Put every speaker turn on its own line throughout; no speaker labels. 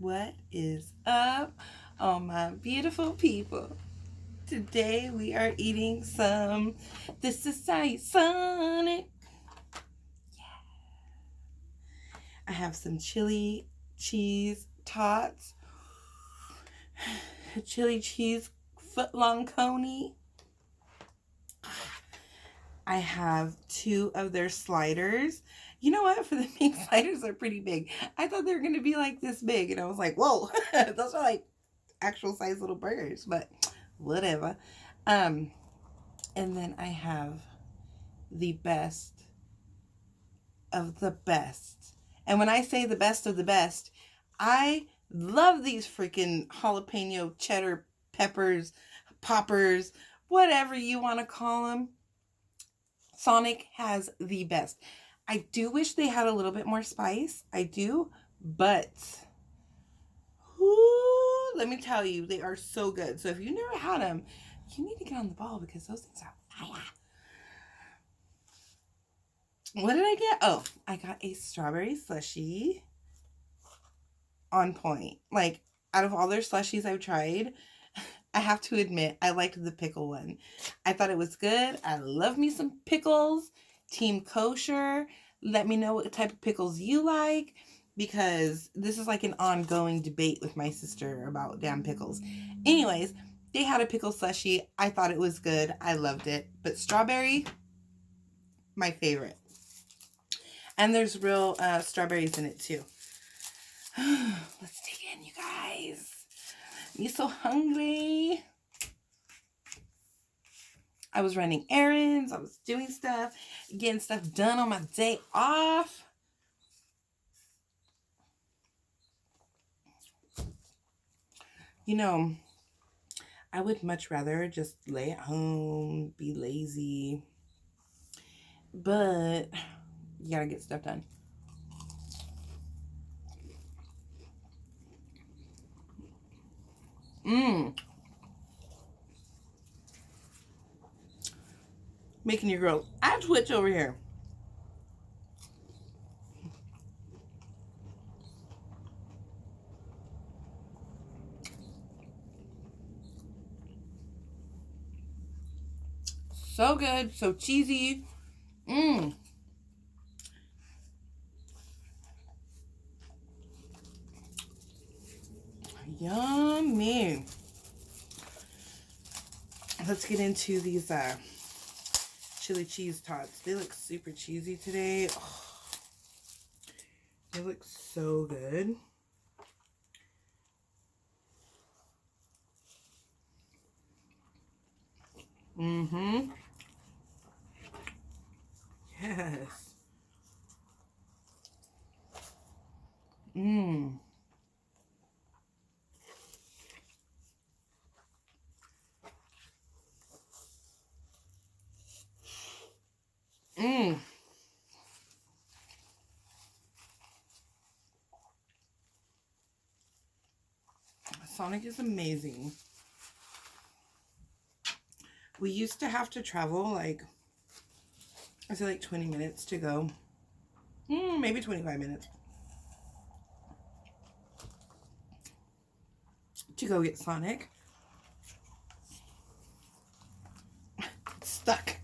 What is up, all my beautiful people? Today we are eating some This is Sonic. I have some chili cheese tots, chili cheese footlong coney. I have 2 of their sliders. You know what? For the pink sliders are pretty big. I thought they were going to be like this big. And I was like, whoa, those are like actual size little burgers. But whatever. And then I have the best of the best. And when I say the best of the best, I love these freaking jalapeno cheddar peppers, poppers, whatever you want to call them. Sonic has the best. I do wish they had a little bit more spice. I do, but let me tell you, they are so good. So if you never had them, you need to get on the ball because those things are fire. What did I get? Oh, I got a strawberry slushie. On point. Like, out of all their slushies I've tried, I have to admit, I liked the pickle one. I thought it was good. I love me some pickles. Team kosher. Let me know what type of pickles you like, because this is like an ongoing debate with my sister about damn pickles. Anyways, they had a pickle slushie. I thought it was good. I loved it. But strawberry, my favorite. And there's real strawberries in it too. Let's dig in, you guys. I'm so hungry. I was running errands. I was doing stuff, getting stuff done on my day off. You know, I would much rather just lay at home, be lazy. But you gotta get stuff done. Making your girl I twitch over here. So good, so cheesy. Yummy. Let's get into these chili cheese tots. They look super cheesy today. Oh, they look so good. Yes. Sonic is amazing. We used to have to travel like, I say like 20 minutes to go. Maybe 25 minutes. To go get Sonic. It's stuck.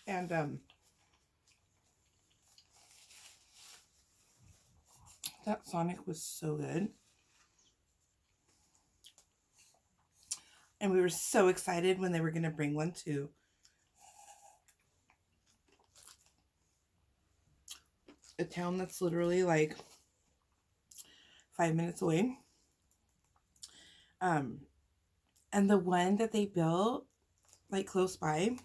And that Sonic was so good. And we were so excited when they were going to bring one to a town that's literally like 5 minutes away. And the one that they built like close by,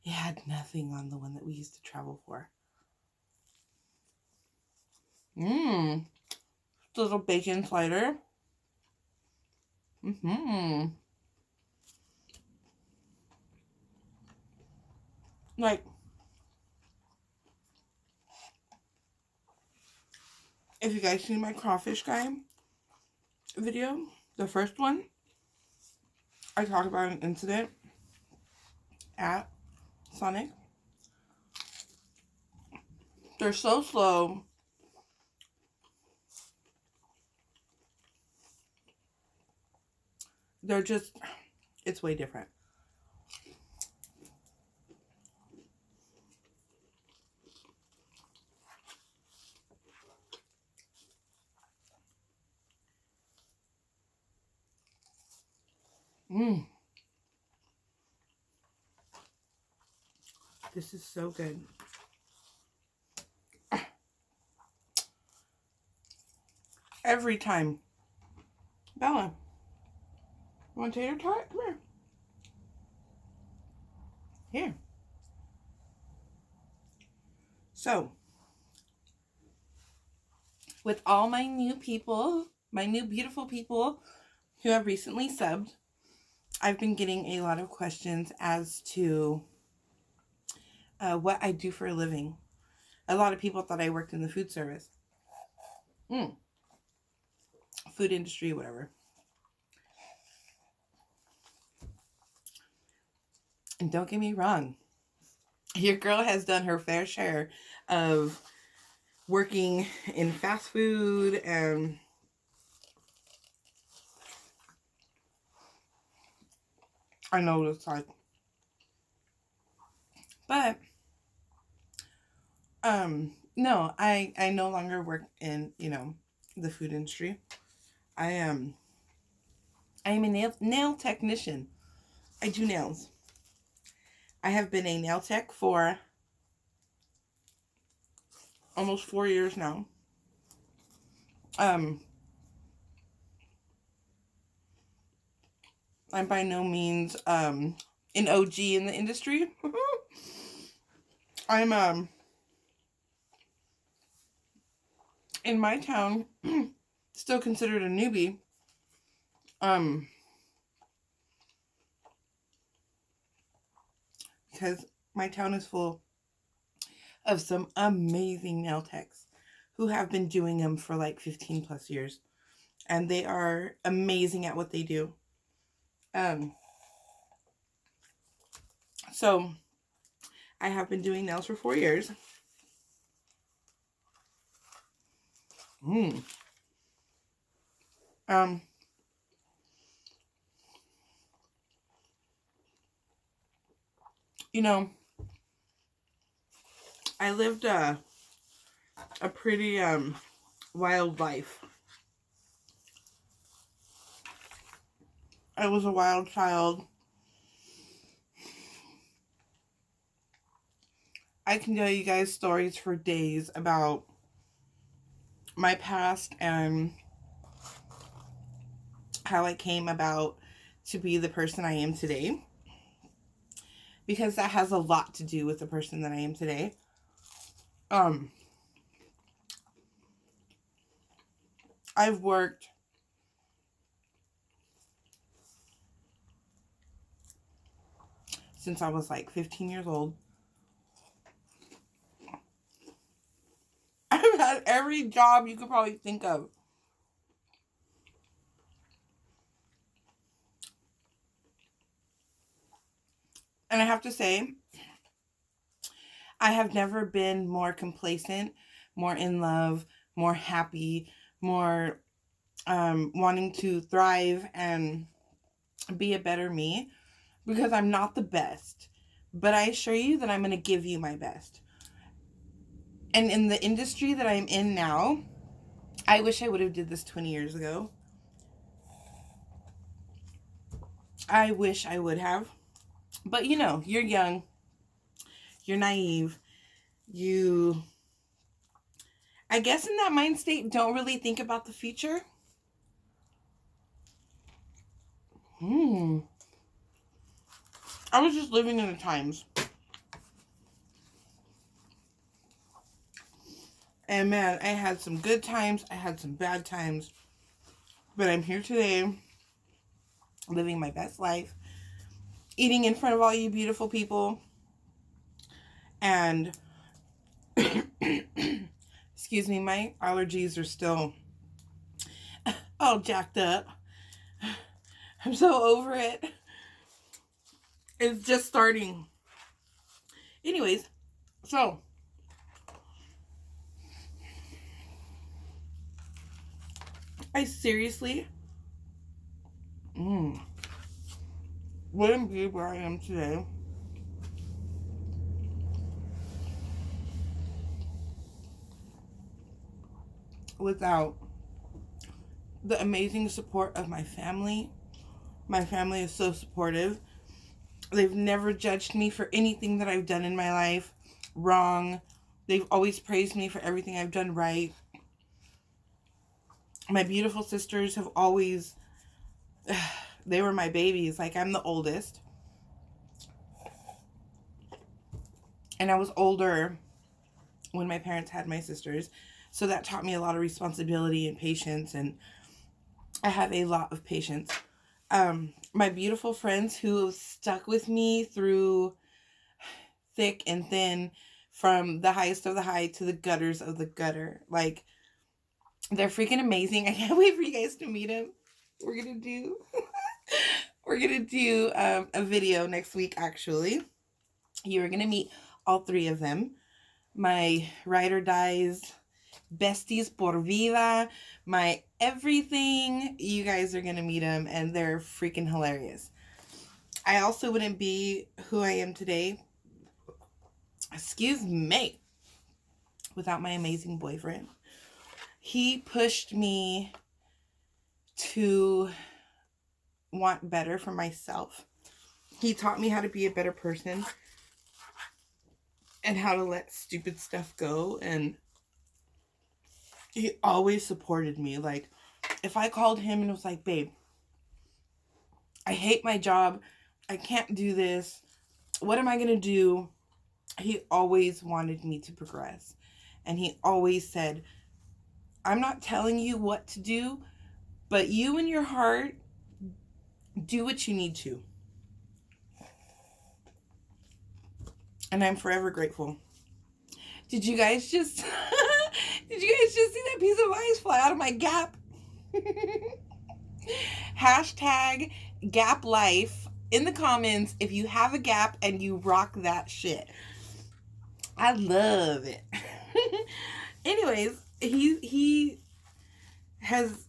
it had nothing on the one that we used to travel for. Little bacon slider. Like, if you guys seen my crawfish guy video, the first one, I talked about an incident at Sonic. They're so slow. They're just, it's way different. This is so good. Every time. Bella, you want a tater tot? Come here. Here. So, with all my new people, my new beautiful people who have recently subbed, I've been getting a lot of questions as to what I do for a living. A lot of people thought I worked in the food service. Food industry, whatever. And don't get me wrong. Your girl has done her fair share of working in fast food and I know what it's like. But no, I no longer work in, the food industry. I am a nail technician. I do nails. I have been a nail tech for almost 4 years now. I'm by no means an OG in the industry. I'm in my town still considered a newbie. Because my town is full of some amazing nail techs who have been doing them for like 15 plus years. And they are amazing at what they do. So I have been doing nails for 4 years. I lived a pretty wild life. I was a wild child. I can tell you guys stories for days about my past and how I came about to be the person I am today. Because that has a lot to do with the person that I am today. I've worked since I was like 15 years old. I've had every job you could probably think of. And I have to say, I have never been more complacent, more in love, more happy, more wanting to thrive and be a better me, because I'm not the best. But I assure you that I'm going to give you my best. And in the industry that I'm in now, I wish I would have did this 20 years ago. I wish I would have. But you're young. You're naive. I guess in that mind state, don't really think about the future. I was just living in the times. And man, I had some good times. I had some bad times. But I'm here today, living my best life, eating in front of all you beautiful people. And, excuse me, my allergies are still all jacked up. I'm so over it. It's just starting. Anyways, so I seriously wouldn't be where I am today without the amazing support of my family. My family is so supportive. They've never judged me for anything that I've done in my life wrong. They've always praised me for everything I've done right. My beautiful sisters have always, they were my babies. Like, I'm the oldest. And I was older when my parents had my sisters. So that taught me a lot of responsibility and patience. And I have a lot of patience. My beautiful friends who have stuck with me through thick and thin, from the highest of the high to the gutters of the gutter. Like, they're freaking amazing. I can't wait for you guys to meet them. We're gonna do a video next week, actually. You're gonna meet all three of them. My ride or dies, besties por vida, my everything. You guys are gonna meet them, and they're freaking hilarious. I also wouldn't be who I am today, excuse me, without my amazing boyfriend. He pushed me to want better for myself. He taught me how to be a better person and how to let stupid stuff go. And he always supported me. Like, if I called him and was like, babe, I hate my job, I can't do this, what am I gonna do? He always wanted me to progress. And he always said, I'm not telling you what to do, but you in your heart, do what you need to. And I'm forever grateful. Did you guys just see that piece of ice fly out of my gap? Hashtag gap life in the comments if you have a gap and you rock that shit. I love it. Anyways, he has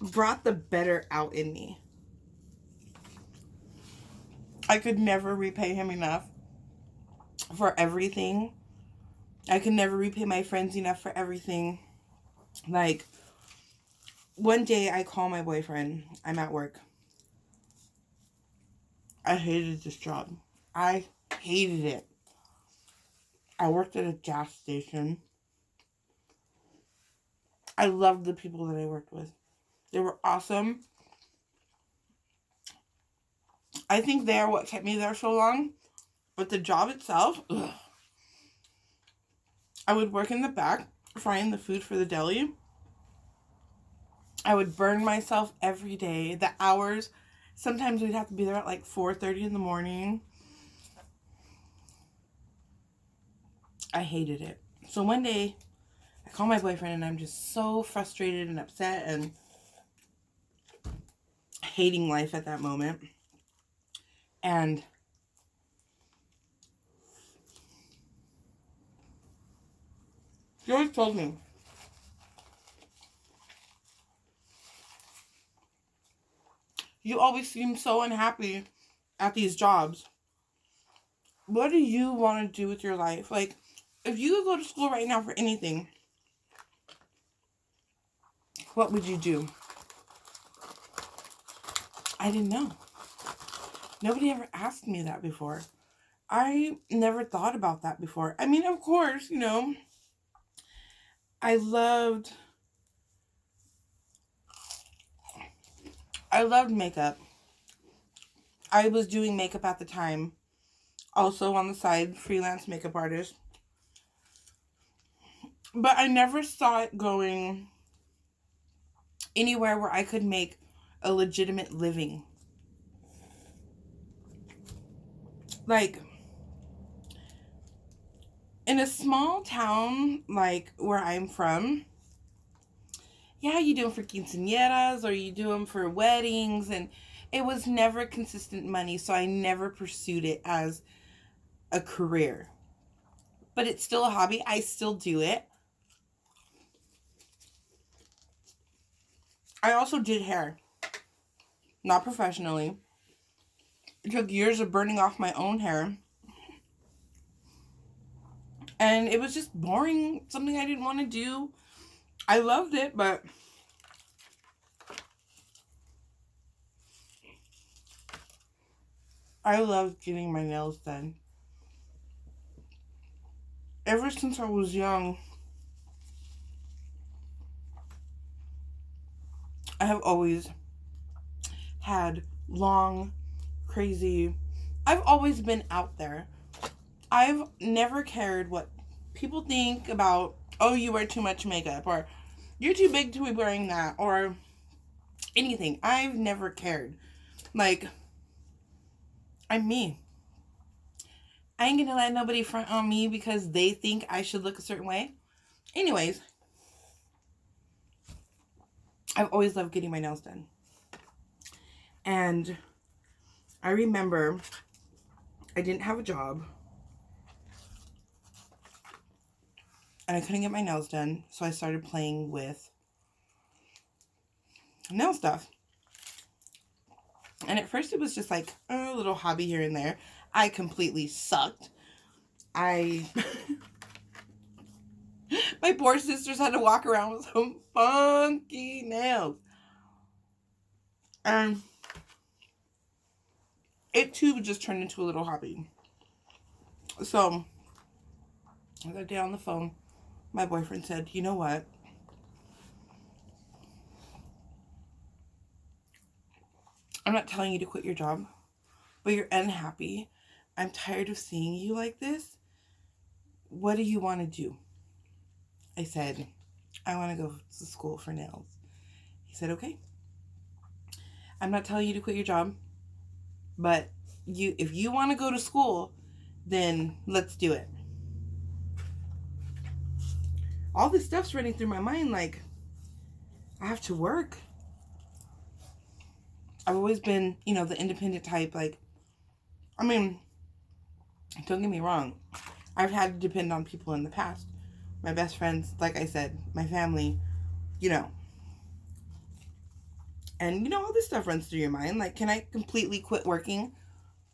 brought the better out in me. I could never repay him enough for everything. I could never repay my friends enough for everything. Like, one day I call my boyfriend. I'm at work. I hated this job. I hated it. I worked at a gas station. I loved the people that I worked with. They were awesome. I think they are what kept me there so long. But the job itself, ugh. I would work in the back, frying the food for the deli. I would burn myself every day. The hours, sometimes we'd have to be there at like 4:30 in the morning. I hated it. So one day, I call my boyfriend and I'm just so frustrated and upset and hating life at that moment. And he always told me, you always seem so unhappy at these jobs. What do you want to do with your life? Like, if you could go to school right now for anything, what would you do? I didn't know. Nobody ever asked me that before. I never thought about that before. I mean, of course, you know, I loved makeup. I was doing makeup at the time. Also on the side, freelance makeup artist. But I never saw it going anywhere where I could make a legitimate living. Like, in a small town like where I'm from, yeah, you do them for quinceañeras or you do them for weddings and it was never consistent money, so I never pursued it as a career. But it's still a hobby. I still do it. I also did hair. Not professionally. It took years of burning off my own hair. And it was just boring. Something I didn't want to do. I loved it, but I loved getting my nails done. Ever since I was young, I have always had long, crazy... I've always been out there. I've never cared what people think about, oh, you wear too much makeup, or you're too big to be wearing that, or anything. I've never cared. Like, I'm me. I ain't gonna let nobody front on me because they think I should look a certain way. Anyways, I've always loved getting my nails done. And I remember I didn't have a job. And I couldn't get my nails done. So I started playing with nail stuff. And at first it was just like a little hobby here and there. I completely sucked. My poor sisters had to walk around with some funky nails. And it too just turned into a little hobby. So, that day on the phone, my boyfriend said, you know what? I'm not telling you to quit your job, but you're unhappy. I'm tired of seeing you like this. What do you want to do? I said, I want to go to school for nails. He said, okay. I'm not telling you to quit your job, but if you want to go to school, then let's do it. All this stuff's running through my mind, like, I have to work. I've always been, the independent type, like, I mean, don't get me wrong. I've had to depend on people in the past. My best friends, like I said, my family, And, all this stuff runs through your mind. Like, can I completely quit working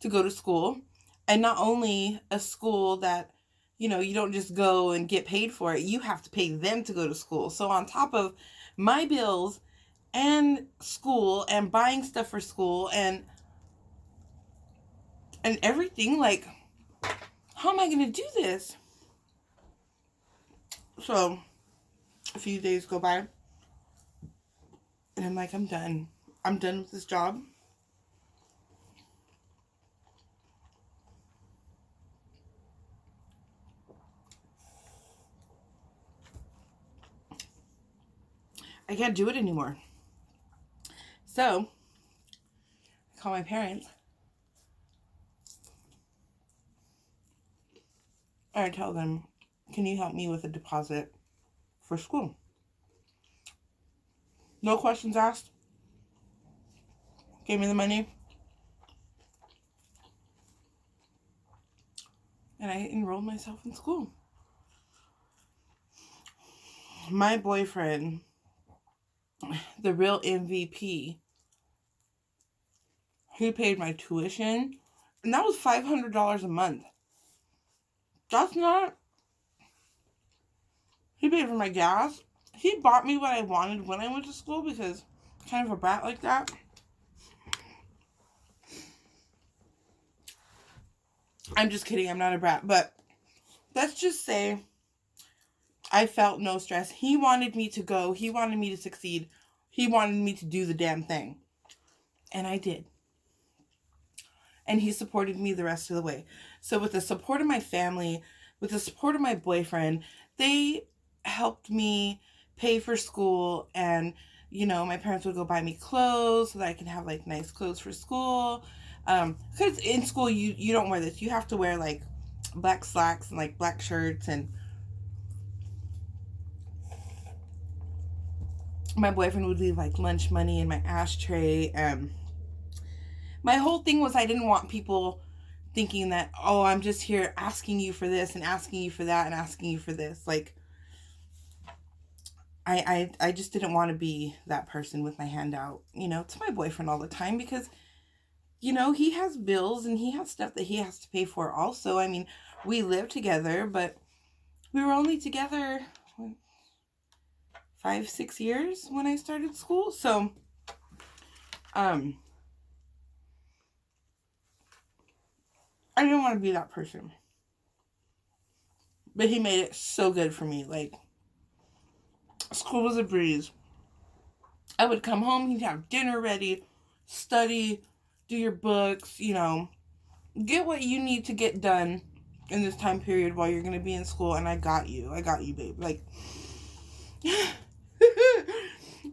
to go to school? And not only a school that, you don't just go and get paid for it. You have to pay them to go to school. So on top of my bills and school and buying stuff for school and everything, like, how am I going to do this? So a few days go by and I'm like, I'm done. I'm done with this job. I can't do it anymore. So I call my parents and I tell them, can you help me with a deposit for school? No questions asked. Gave me the money. And I enrolled myself in school. My boyfriend, the real MVP, he paid my tuition. And that was $500 a month. That's not... He paid for my gas. He bought me what I wanted when I went to school because I'm kind of a brat like that. I'm just kidding. I'm not a brat. But let's just say I felt no stress. He wanted me to go. He wanted me to succeed. He wanted me to do the damn thing. And I did. And he supported me the rest of the way. So with the support of my family, with the support of my boyfriend, they helped me pay for school. And, my parents would go buy me clothes so that I can have, like, nice clothes for school. Because in school, you don't wear this. You have to wear, like, black slacks and, like, black shirts. And my boyfriend would leave, like, lunch money in my ashtray. my whole thing was I didn't want people thinking that, oh, I'm just here asking you for this and asking you for that and asking you for this. Like, I just didn't want to be that person with my hand out, to my boyfriend all the time because, he has bills and he has stuff that he has to pay for also. I mean, we live together, but we were only together 5-6 years when I started school. So, I didn't want to be that person. But he made it so good for me. Like, school was a breeze. I would come home, he'd have dinner ready, study, do your books, get what you need to get done in this time period while you're going to be in school, and I got you, babe. Like, you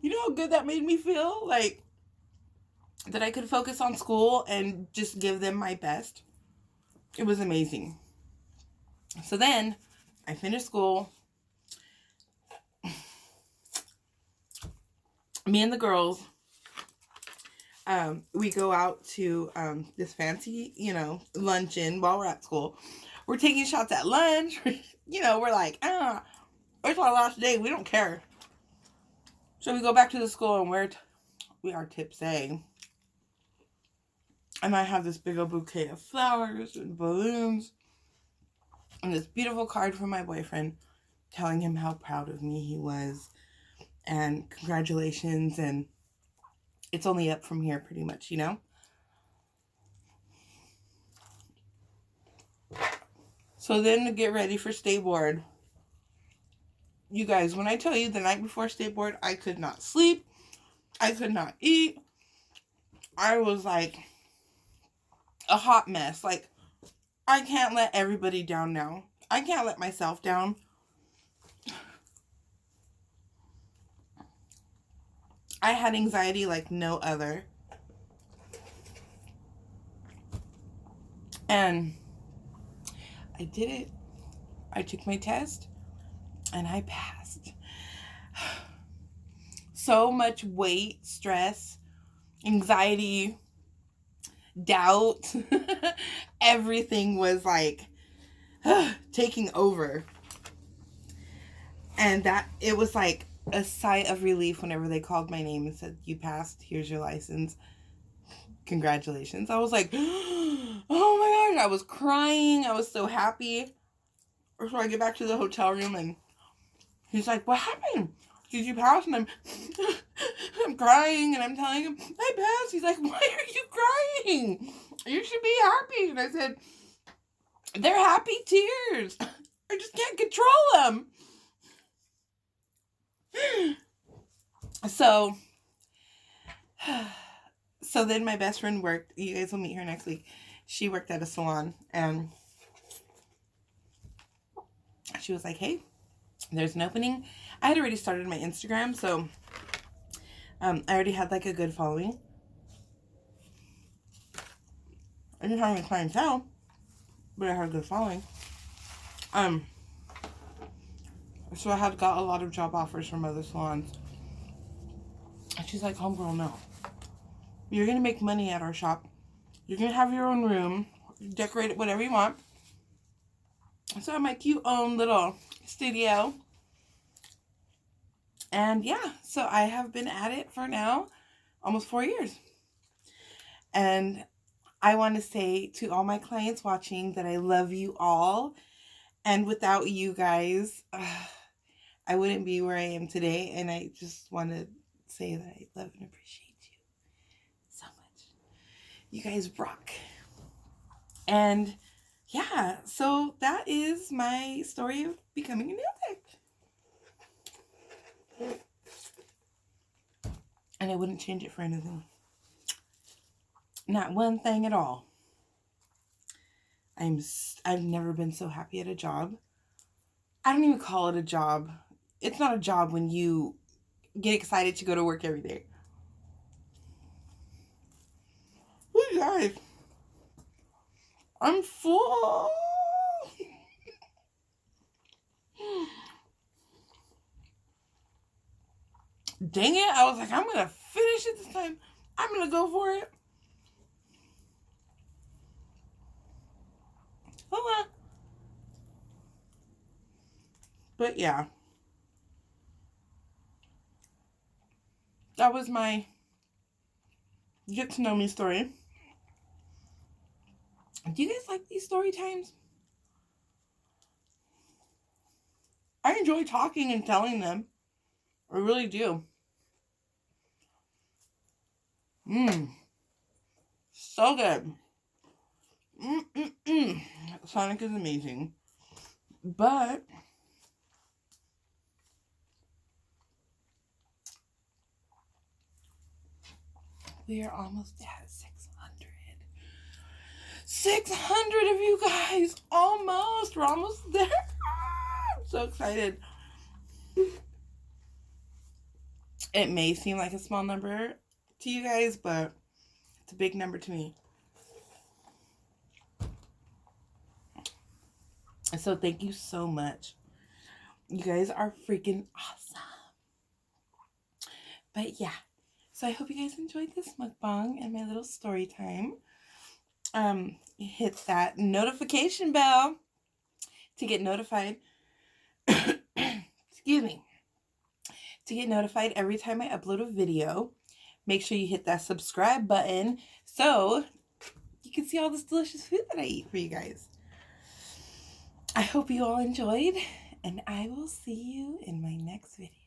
know how good that made me feel? Like, that I could focus on school and just give them my best. It was amazing. So then, I finished school. Me and the girls, we go out to this fancy, luncheon while we're at school. We're taking shots at lunch. We're like, it's our last day. We don't care. So we go back to the school and we are tipsy. And I have this big old bouquet of flowers and balloons and this beautiful card from my boyfriend telling him how proud of me he was and congratulations, and it's only up from here pretty much, So then to get ready for state board. You guys, when I tell you the night before state board, I could not sleep. I could not eat. I was like a hot mess. Like, I can't let everybody down now. I can't let myself down. I had anxiety like no other. And I did it. I took my test and I passed. So much weight, stress, anxiety, doubt, everything was like taking over. And that it was like a sigh of relief whenever they called my name and said, you passed, here's your license, congratulations. I was like, oh my gosh, I was crying. I was so happy. So I get back to the hotel room and he's like, what happened? Did you pass? And I'm crying and I'm telling him, I passed. He's like, why are you crying? You should be happy. And I said, they're happy tears. I just can't control them. So then my best friend worked. You guys will meet her next week. She worked at a salon and she was like, hey, there's an opening. I had already started my Instagram, so I already had like a good following. I didn't have any clientele, but I had a good following. So I had got a lot of job offers from other salons. And she's like, homegirl, no. You're going to make money at our shop. You're going to have your own room. Decorate it whatever you want. So I have my cute own little studio. And yeah, so I have been at it for now almost 4 years. And I want to say to all my clients watching that I love you all. And without you guys, I wouldn't be where I am today. And I just want to say that I love and appreciate you so much. You guys rock. And yeah, so that is my story of becoming a nail tech. And I wouldn't change it for anything. Not one thing at all. I've never been so happy at a job. I don't even call it a job. It's not a job when you get excited to go to work every day. You guys, I'm full. Dang it, I was like, I'm going to finish it this time. I'm going to go for it. But yeah. That was my get to know me story. Do you guys like these story times? I enjoy talking and telling them. I really do. So good. Sonic is amazing. But we are almost at 600. 600 of you guys. Almost. We're almost there. I'm so excited. It may seem like a small number to you guys, but it's a big number to me. So thank you so much. You guys are freaking awesome. But yeah. So I hope you guys enjoyed this mukbang and my little story time. Hit that notification bell to get notified. Excuse me. To get notified every time I upload a video. Make sure you hit that subscribe button so you can see all this delicious food that I eat for you guys. I hope you all enjoyed, and I will see you in my next video.